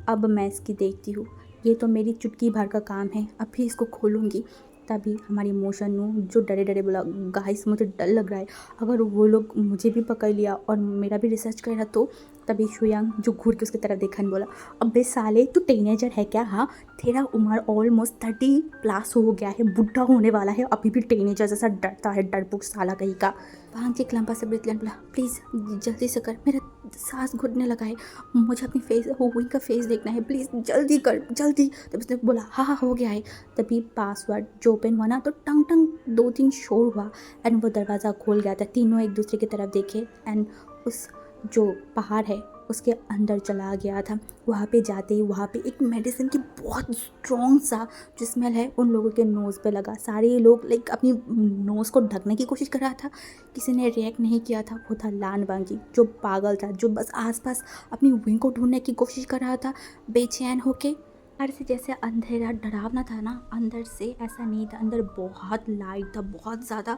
अब मैं इसकी देखती हूँ, ये तो मेरी चुटकी भर का काम है, अभी इसको खोलूँगी। तभी हमारी मोशानु जो डरे डरे बोला, गाइस मुझे डर लग रहा है, अगर वो लोग मुझे भी पकड़ लिया और मेरा भी रिसर्च करेगा तो। तभी शुयांग जो घूर के उसकी तरफ देखा बोला, अबे साले तू टीनेजर है क्या? हाँ, तेरा उम्र ऑलमोस्ट 30+ हो गया है, बुढ़ा होने वाला है, अभी भी टीनेजर जैसा डरता है, डरपोक साला कहीं का। वहाँ एक लंबा सा ब्रेथ लेने बोला, प्लीज़ जल्दी से कर, मेरा सांस घुटने लगा है, मुझे अपनी फेस हुई का फेस देखना है, प्लीज़ जल्दी कर जल्दी। तब उसने बोला, हाँ हो गया है। तभी पासवर्ड जो ओपन हुआ ना, तो टंग टंग 2-3 शोर हुआ एंड वो दरवाज़ा खोल गया था। तीनों एक दूसरे की तरफ देखे एंड उस जो पहाड़ है उसके अंदर चला गया था। वहाँ पे जाते ही वहाँ पे एक मेडिसिन की बहुत स्ट्रॉन्ग सा जो स्मेल है उन लोगों के नोज़ पे लगा। सारे लोग अपनी नोज़ को ढकने की कोशिश कर रहा था, किसी ने रिएक्ट नहीं किया था। वो था लान वांगजी जो पागल था, जो बस आसपास अपनी विंग को ढूंढने की कोशिश कर रहा था बेचैन होके। अंदर से जैसे अंधेरा डरावना था ना, अंदर से ऐसा नहीं था, अंदर बहुत लाइट था, बहुत ज़्यादा,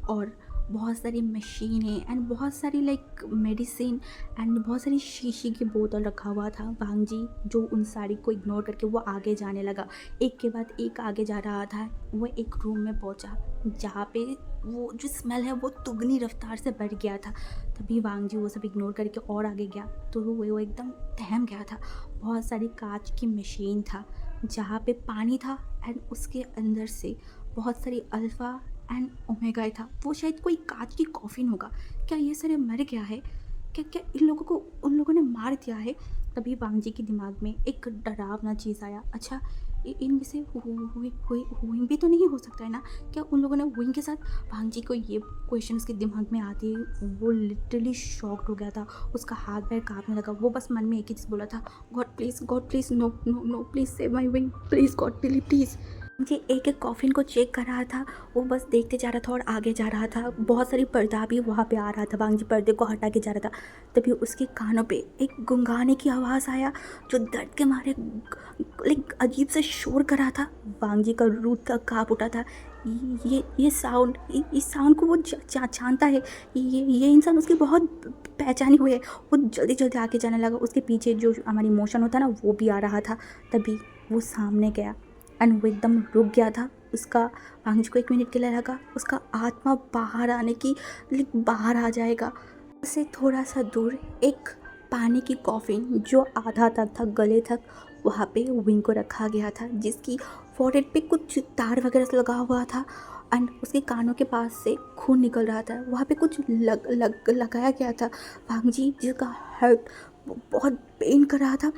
और बहुत सारी मशीनें एंड बहुत सारी मेडिसिन एंड बहुत सारी शीशी की बोतल रखा हुआ था। वांगजी जो उन सारी को इग्नोर करके वो आगे जाने लगा, एक के बाद एक आगे जा रहा था। वो एक रूम में पहुंचा जहाँ पे वो जो स्मेल है वो दुगनी रफ्तार से बढ़ गया था। तभी वांगजी वो सब इग्नोर करके और आगे गया तो वो एकदम थम गया था। बहुत सारी कांच की मशीन था जहाँ पे पानी था एंड उसके अंदर से बहुत सारी अल्फ़ा एंड ओमेगा था। वो शायद कोई कांच की कॉफिन होगा। क्या ये सारे मर गया है? क्या इन लोगों को उन लोगों ने मार दिया है? तभी वांगजी के दिमाग में एक डरावना चीज़ आया, अच्छा इनमें से हुइंग भी तो नहीं हो सकता है ना? क्या उन लोगों ने हुइंग के साथ? वांगजी को ये क्वेश्चन उसके दिमाग में आते ही वो लिटरली शॉक्ड हो गया था, उसका हाथ पैर कांपने लगा। वो बस मन में एक ही चीज़ बोला था, God please no no no, please save my wing, please God please. जी एक एक कॉफिन को चेक कर रहा था, वो बस देखते जा रहा था और आगे जा रहा था। बहुत सारी पर्दा भी वहाँ पे आ रहा था, वांगजी पर्दे को हटा के जा रहा था। तभी उसके कानों पे एक गुंगाने की आवाज़ आया जो दर्द के मारे अजीब से शोर कर रहा था। वांगजी का रूह तक काँप उठा था। ये साउंड, इस साउंड को वो जानता है। ये इंसान उसकी बहुत पहचानी हुई है। वो जल्दी जल्दी आके जाने लगा। उसके पीछे जो हमारी इमोशन होता है ना, वो भी आ रहा था। तभी वो सामने गया एंड वो एकदम रुक गया था। उसका वांगजी को 1 मिनट के लिए लगा उसका आत्मा बाहर आने की, लाइक बाहर आ जाएगा। उससे थोड़ा सा दूर एक पानी की कॉफिन जो आधा तक था गले तक, वहाँ पे विंग को रखा गया था, जिसकी फोrehead पे कुछ तार वगैरह से लगा हुआ था एंड उसके कानों के पास से खून निकल रहा था। वहाँ पे कुछ लगाया गया था। वांगजी जिसका हार्ट बहुत पेन कर रहा था,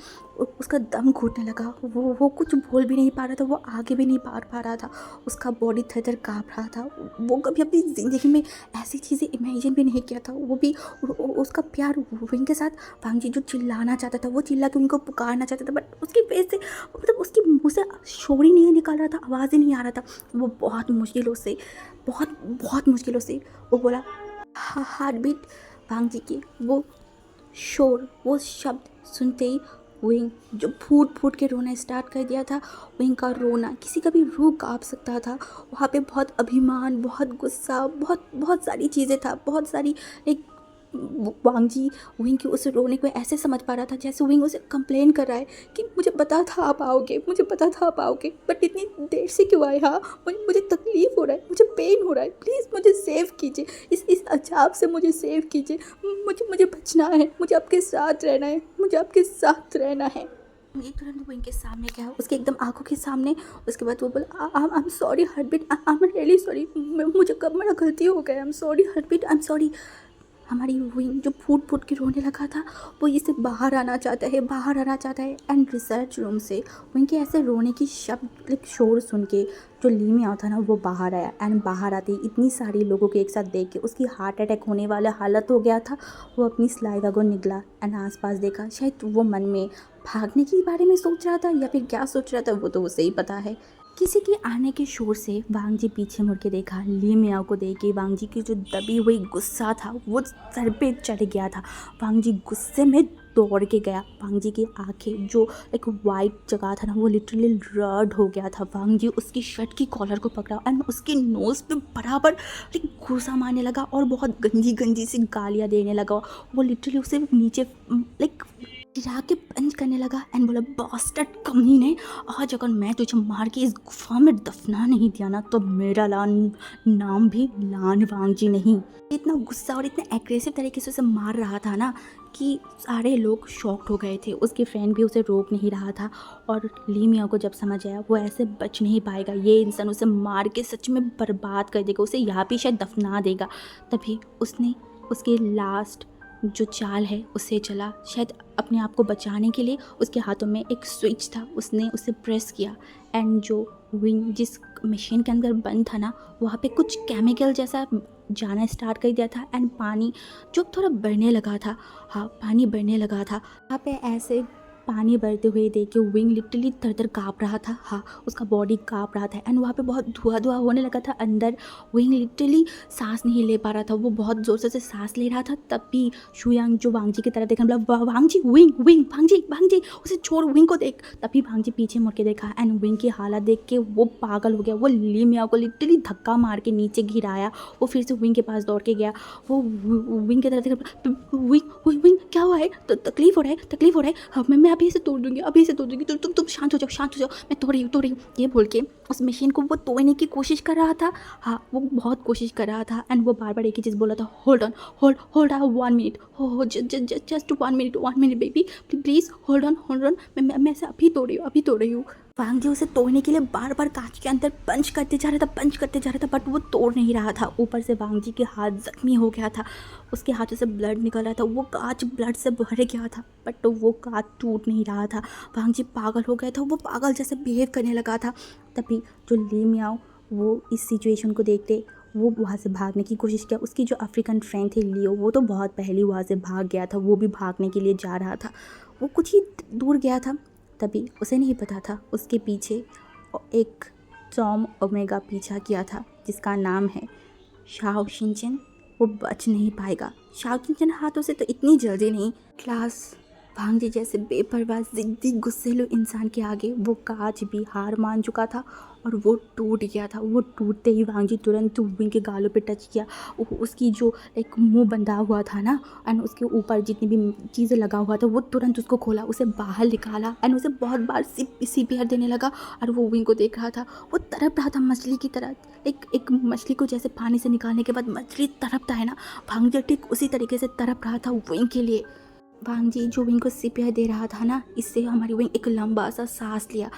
उसका दम घुटने लगा। वो कुछ बोल भी नहीं पा रहा था, वो आगे भी नहीं बढ़ पा रहा था। उसका बॉडी थर-थर काँप रहा था। वो कभी अपनी ज़िंदगी में ऐसी चीज़ें इमेजिन भी नहीं किया था। वो भी उसका प्यार विंग के साथ। वांगजी जो चिल्लाना चाहता था, वो चिल्ला के उनको पुकारना चाहता था, बट उसकी फेस से, मतलब उसके मुँह से शोर ही नहीं निकल रहा था, आवाज़ ही नहीं आ रहा था। वो बहुत मुश्किलों से वो बोला, हार्ट बीट। वांगजी की वो शोर, वो शब्द सुनते ही विंग जो फूट फूट के रोना स्टार्ट कर दिया था। विंग का रोना किसी का भी रूह काँप सकता था। वहाँ पे बहुत अभिमान, बहुत गुस्सा, बहुत सारी चीज़ें था, बहुत सारी एक। वांगजी विंग के उस रोने को ऐसे समझ पा रहा था जैसे विंग उसे कंप्लेन कर रहा है कि मुझे पता था आप आओगे, मुझे पता था आप आओगे, बट इतनी देर से क्यों आए? हाँ, मुझे तकलीफ़ हो रहा है, मुझे पेन हो रहा है, प्लीज़ मुझे सेव कीजिए, इस अजाब से मुझे सेव कीजिए। मुझे बचना है, मुझे आपके साथ रहना है, मुझे आपके साथ रहना है। ये तुरंत विंग के सामने गया, उसके एकदम आंखों के सामने। उसके बाद वो बोला, I am sorry heartbeat, I am really sorry, मुझे कब मेरा गलती हो गया, I am sorry heartbeat, I am sorry. हमारी विंग जो फूट फूट के रोने लगा था, वो इससे बाहर आना चाहता है एंड रिसर्च रूम से विंग के ऐसे रोने की शब्द, लाइक शोर सुन के जो ली में था ना, वो बाहर आया एंड बाहर आते ही इतनी सारी लोगों के एक साथ देख के उसकी हार्ट अटैक होने वाला हालत हो गया था। वो अपनी स्लाइवा को निकला एंड आसपास देखा। शायद वो मन में भागने के बारे में सोच रहा था या फिर क्या सोच रहा था, वो तो उसे ही पता है। किसी के आने के शोर से वांगजी पीछे मुड़ के देखा। ली मियाओ को देख के वांगजी की जो दबी हुई गुस्सा था वो सर पे चढ़ गया था। वांगजी गुस्से में दौड़ के गया। वांगजी की आंखें जो एक वाइट जगह था ना, वो लिटरली रेड हो गया था। वांगजी उसकी शर्ट की कॉलर को पकड़ा एंड उसकी नोज़ पे बराबर लाइक घूसा मारने लगा और बहुत गंजी गंजी सी गालियाँ देने लगा। वो लिटरली उसे नीचे लाइक गिरा के पंच करने लगा एंड बोला, बास्टर्ड कमीने, आज अगर मैं तुझे मार के इस गुफा में दफना नहीं दिया ना, तो मेरा नाम भी लान वांगजी नहीं। इतना गुस्सा और इतने एग्रेसिव तरीके से उसे मार रहा था ना कि सारे लोग शॉक्ड हो गए थे। उसके फ्रेंड भी उसे रोक नहीं रहा था और ली मियाओ को जब समझ आया वो ऐसे बच नहीं पाएगा, ये इंसान उसे मार के सच में बर्बाद कर देगा, उसे यहाँ पे शायद दफना देगा। तभी उसने उसके लास्ट जो चाल है उससे चला। शायद अपने आप को बचाने के लिए उसके हाथों में एक स्विच था, उसने उसे प्रेस किया एंड जो विंग जिस मशीन के अंदर बंद था ना, वहाँ पे कुछ केमिकल जैसा जाना स्टार्ट कर दिया था एंड पानी जो थोड़ा बढ़ने लगा था। हाँ, पानी बढ़ने लगा था। वहाँ पे ऐसे पानी बढ़ते हुए देख के विंग लिटरली थर-थर काँप रहा था। हाँ, उसका बॉडी काँप रहा था एंड वहाँ पे बहुत धुआं होने लगा था अंदर। विंग लिटरली सांस नहीं ले पा रहा था, वो बहुत ज़ोर से सांस ले रहा था। तब भी शुयांग जो वांगजी की तरफ देखने लगा, वांगजी, विंग, वांगजी उसे छोड़, विंग को देख। तभी वांगजी पीछे मुड़ के देखा एंड विंग की हालत देख के वो पागल हो गया। वो ली मियाओ को लिटरली धक्का मार के नीचे गिराया। वो फिर से विंग के पास दौड़ के गया। वो विंग की तरफ देखा, विंग क्या हुआ है? तो तकलीफ हो रहा है। हाँ, मैं अभी से तोड़ दूंगी, तुम शांत हो जाओ, मैं तोड़ रही हूँ, ये बोल के उस मशीन को वो तोड़ने की कोशिश कर रहा था। हाँ, वो बहुत कोशिश कर रहा था एंड वो बार बार एक ही चीज़ बोला था, होल्ड ऑन 1 मिनट, हो just 1 minute baby, please hold on, मैं से अभी तोड़ रही हूँ। वांगजी उसे तोड़ने के लिए बार बार कांच के अंदर पंच करते जा रहा था, बट वो तोड़ नहीं रहा था। ऊपर से वांगजी के हाथ जख्मी हो गया था, उसके हाथों से ब्लड निकल रहा था, वो कांच ब्लड से भर गया था, बट वो कांच टूट नहीं रहा था। वांगजी पागल हो गया था, वो पागल जैसे बिहेव करने लगा था। तभी जो ली मियाओ वो इस सिचुएशन को देखते वो वहाँ से भागने की कोशिश किया। उसकी जो अफ्रीकन फ्रेंड थी लियो, वो तो बहुत पहले वहाँ से भाग गया था, वो भी भागने के लिए जा रहा था। वो कुछ ही दूर गया था, तभी उसे नहीं पता था उसके पीछे एक टॉम ओमेगा पीछा किया था जिसका नाम है शाओ शिनचेन। वो बच नहीं पाएगा शाओ शिनचेन हाथों से तो इतनी जल्दी नहीं। क्लास भांगजी जैसे बेपरवाह जिद्दी गुस्सेलू इंसान के आगे वो काज भी हार मान चुका था और वो टूट गया था। वो टूटते ही वांग जी तुरंत विंग के गालों पे टच किया। उसकी जो एक मुंह बंधा हुआ था ना, एंड उसके ऊपर जितनी भी चीज़ें लगा हुआ था वो तुरंत उसको खोला, उसे बाहर निकाला एंड उसे बहुत बार CPR देने लगा। और वो विंग को देख रहा था, वो तड़प रहा था मछली की तरह। एक मछली को जैसे पानी से निकालने के बाद मछली तड़पता है ना, वांग जी ठीक उसी तरीके से तड़प रहा था विंग के लिए। वांग जी जो विंग को CPR दे रहा था ना, इससे हमारी विंग एक लंबा सा सांस लिया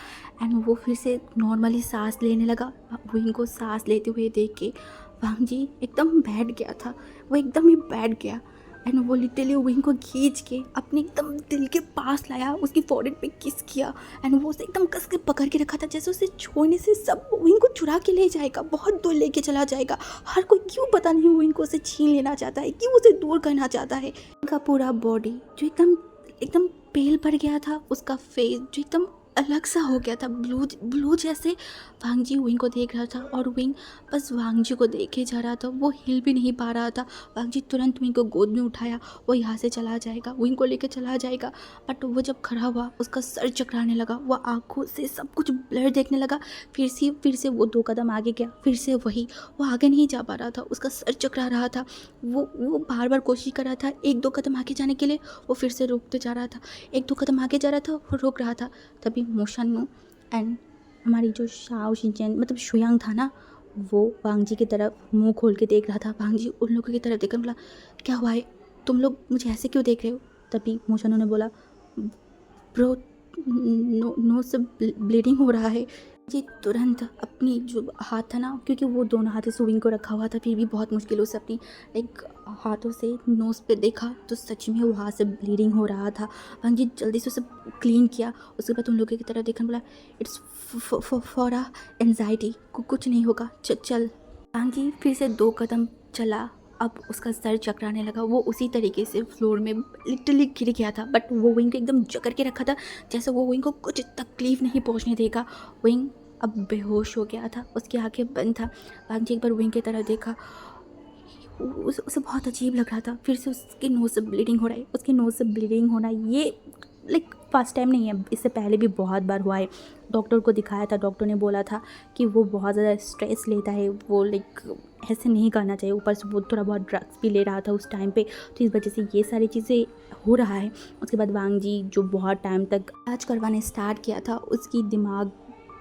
एंड वो फिर से नॉर्मली सांस लेने लगा। विंग को सांस लेते हुए देख के वांग जी एकदम बैठ गया था। वो एकदम ही बैठ गया एंड वो लिटरली विंग को खींच के अपने एकदम दिल के पास लाया, उसकी फॉरहेड पे किस किया एंड वो उसे एकदम कस के पकड़ के रखा था, जैसे उसे छोड़ने से सब विंग को चुरा के ले जाएगा, बहुत दूर लेके चला जाएगा। हर कोई क्यों पता नहीं विंग को उसे छीन लेना चाहता है, क्यों उसे दूर करना चाहता है। उनका पूरा बॉडी जो एकदम एकदम पेल पड़ गया था, उसका फेस जो एकदम अलग सा हो गया था, ब्लू जैसे। वांग जी विंग को देख रहा था और विंग बस वांग जी को देखे जा रहा था, वो हिल भी नहीं पा रहा था। वांग जी तुरंत विंग को गोद में उठाया, वो यहाँ से चला जाएगा, विंग को लेकर चला जाएगा। बट वो जब खड़ा हुआ उसका सर चकराने लगा, वो आंखों से सब कुछ ब्लर देखने लगा। फिर से वो 2 कदम आगे गया, फिर से वही, वो आगे नहीं जा पा रहा था, उसका सर चकरा रहा था। वो बार बार कोशिश कर रहा था 1-2 कदम आगे जाने के लिए, वो फिर से रुकते जा रहा था। 1-2 कदम आगे जा रहा था, वो रुक रहा था। तभी मोशनू एंड हमारी जो शाओ शिनचैन मतलब शुयांग था ना, वो वांग जी की तरफ मुंह खोल के देख रहा था। वांग जी उन लोगों की तरफ देखकर बोला, क्या हुआ है, तुम लोग मुझे ऐसे क्यों देख रहे हो। तभी मोशनू ने बोला, ब्रो नो से ब्लीडिंग हो रहा है। जी तुरंत अपनी जो हाथ था ना, क्योंकि वो दोनों हाथों से विंग को रखा हुआ था, फिर भी बहुत मुश्किलों से अपनी एक हाथों से नोज़ पे देखा तो सच में वो हाथ से ब्लीडिंग हो रहा था। वांग जी जल्दी से उसे क्लीन किया। उसके बाद उन लोगों की तरफ देखकर बोला, इट्स फॉर अ एंजाइटी, कुछ नहीं होगा, चल। वांग जी फिर से 2 कदम चला। अब उसका सर चकराने लगा, वो उसी तरीके से फ्लोर में लिटरली गिर गया था। बट वो विंग को एकदम जकड़ के रखा था, जैसे वो विंग को कुछ तकलीफ नहीं पहुंचने देगा। विंग अब बेहोश हो गया था, उसकी आंखें बंद था। वांग जी एक बार विंग की तरफ देखा, उसे बहुत अजीब लग रहा था। फिर से उसकी नोज़ से ब्लीडिंग हो रहा है। उसकी नोज़ से ब्लीडिंग होना ये लाइक फर्स्ट टाइम नहीं है, इससे पहले भी बहुत बार हुआ है। डॉक्टर को दिखाया था, डॉक्टर ने बोला था कि वो बहुत ज़्यादा स्ट्रेस लेता है, वो लाइक ऐसे नहीं करना चाहिए। ऊपर से वो थोड़ा बहुत ड्रग्स भी ले रहा था उस टाइम पे, तो इस वजह से ये सारी चीज़ें हो रहा है। उसके बाद वांग जी जो बहुत टाइम तक इलाज करवाने स्टार्ट किया था, उसकी दिमाग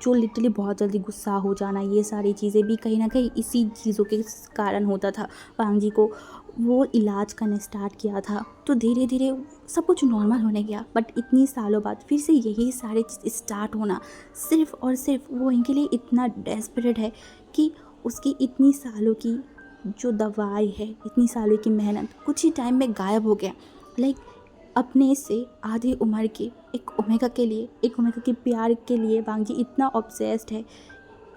जो लिटरली बहुत जल्दी गुस्सा हो जाना, ये सारी चीज़ें भी कहीं ना कहीं इसी चीज़ों के कारण होता था। वांग जी को वो इलाज करने स्टार्ट किया था तो धीरे धीरे सब कुछ नॉर्मल होने गया। बट इतनी सालों बाद फिर से यही सारे स्टार्ट होना, सिर्फ और सिर्फ वो इनके लिए इतना डेस्परेट है कि उसकी इतनी सालों की जो दवाई है, इतनी सालों की मेहनत कुछ ही टाइम में गायब हो गया। लाइक अपने से आधी उम्र के एक ओमेगा के लिए, एक ओमेगा के प्यार के लिए वांग जी इतना ऑब्सेस्ड है।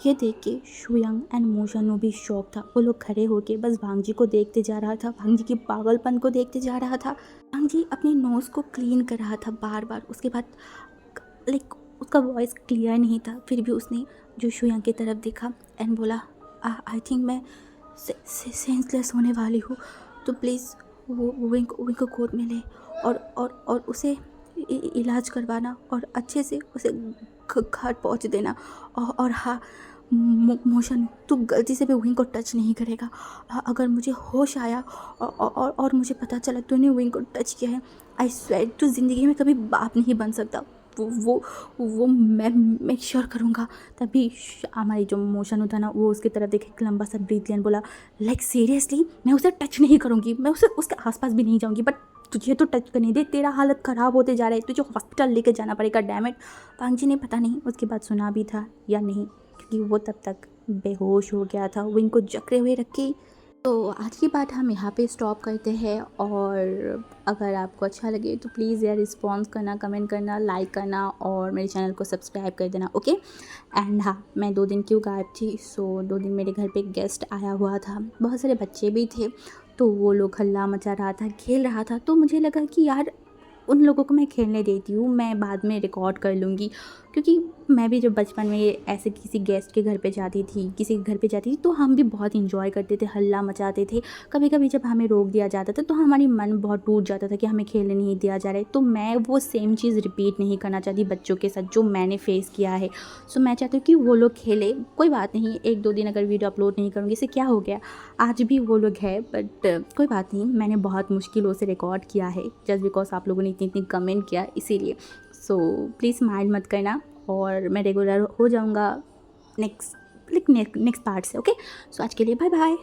ये देख के शुयांग एंड मोशनू भी शॉक था। वो लोग खड़े होके बस वांग जी को देखते जा रहा था, वांग जी की पागलपन को देखते जा रहा था। वांग जी अपनी नोज़ को क्लीन कर रहा था बार बार। उसके बाद लाइक उसका वॉइस क्लियर नहीं था, फिर भी उसने जो शुयांग की तरफ देखा एंड बोला, आई थिंक मैं सेंसलेस होने वाली हूँ, तो प्लीज़ वो विंग को गोद में ले और उसे इलाज करवाना और अच्छे से उसे घर पहुँच देना। और हाँ मोशन, तू गलती से भी विंग को टच नहीं करेगा। अगर मुझे होश आया और मुझे पता चला तूने विंग को टच किया है, आई स्वेयर तू ज़िंदगी में कभी बाप नहीं बन सकता। वो मैं मेक श्योर करूँगा। तभी हमारी जो मोशन था ना, वो उसकी तरफ देखे, एक लंबा सा ब्रीथ लिया, बोला लाइक सीरियसली मैं उसे टच नहीं करूँगी, मैं उसके आसपास भी नहीं जाऊँगी, बट तुझे तो टच करने दे, तेरा हालत ख़राब होते जा रहा है, तुझे हॉस्पिटल लेके जाना पड़ेगा, डैम इट। वांग जी ने पता नहीं उसके बाद सुना भी था या नहीं, क्योंकि वो तब तक बेहोश हो गया था विंग को जकड़े हुए रखे। तो आज की बात हम यहाँ पे स्टॉप करते हैं। और अगर आपको अच्छा लगे तो प्लीज़ यार रिस्पॉन्स करना, कमेंट करना, लाइक करना और मेरे चैनल को सब्सक्राइब कर देना, ओके। एंड हाँ, मैं 2 दिन क्यों गायब थी, सो 2 दिन मेरे घर पे गेस्ट आया हुआ था, बहुत सारे बच्चे भी थे, तो वो लोग हल्ला मचा रहा था, खेल रहा था, तो मुझे लगा कि यार उन लोगों को मैं खेलने देती हूँ, मैं बाद में रिकॉर्ड कर लूँगी, क्योंकि मैं भी जब बचपन में ऐसे किसी गेस्ट के घर पे जाती थी, किसी के घर पे जाती थी, तो हम भी बहुत इंजॉय करते थे, हल्ला मचाते थे। कभी कभी जब हमें रोक दिया जाता था तो हमारी मन बहुत टूट जाता था कि हमें खेलने नहीं दिया जा रहा है। तो मैं वो सेम चीज़ रिपीट नहीं करना चाहती बच्चों के साथ जो मैंने फेस किया है। सो मैं चाहती हूँ कि वो लोग खेले, कोई बात नहीं, 1-2 दिन अगर वीडियो अपलोड नहीं करूँगी इससे क्या हो गया, आज भी वो लोग हैं, बट कोई बात नहीं, मैंने बहुत मुश्किलों से रिकॉर्ड किया है जस्ट बिकॉज आप लोगों ने इतनी इतनी कमेंट किया इसीलिए। सो प्लीज़ माइंड मत करना, और मैं रेगुलर हो जाऊँगा नेक्स्ट पार्ट से। ओके, सो आज के लिए बाय बाय।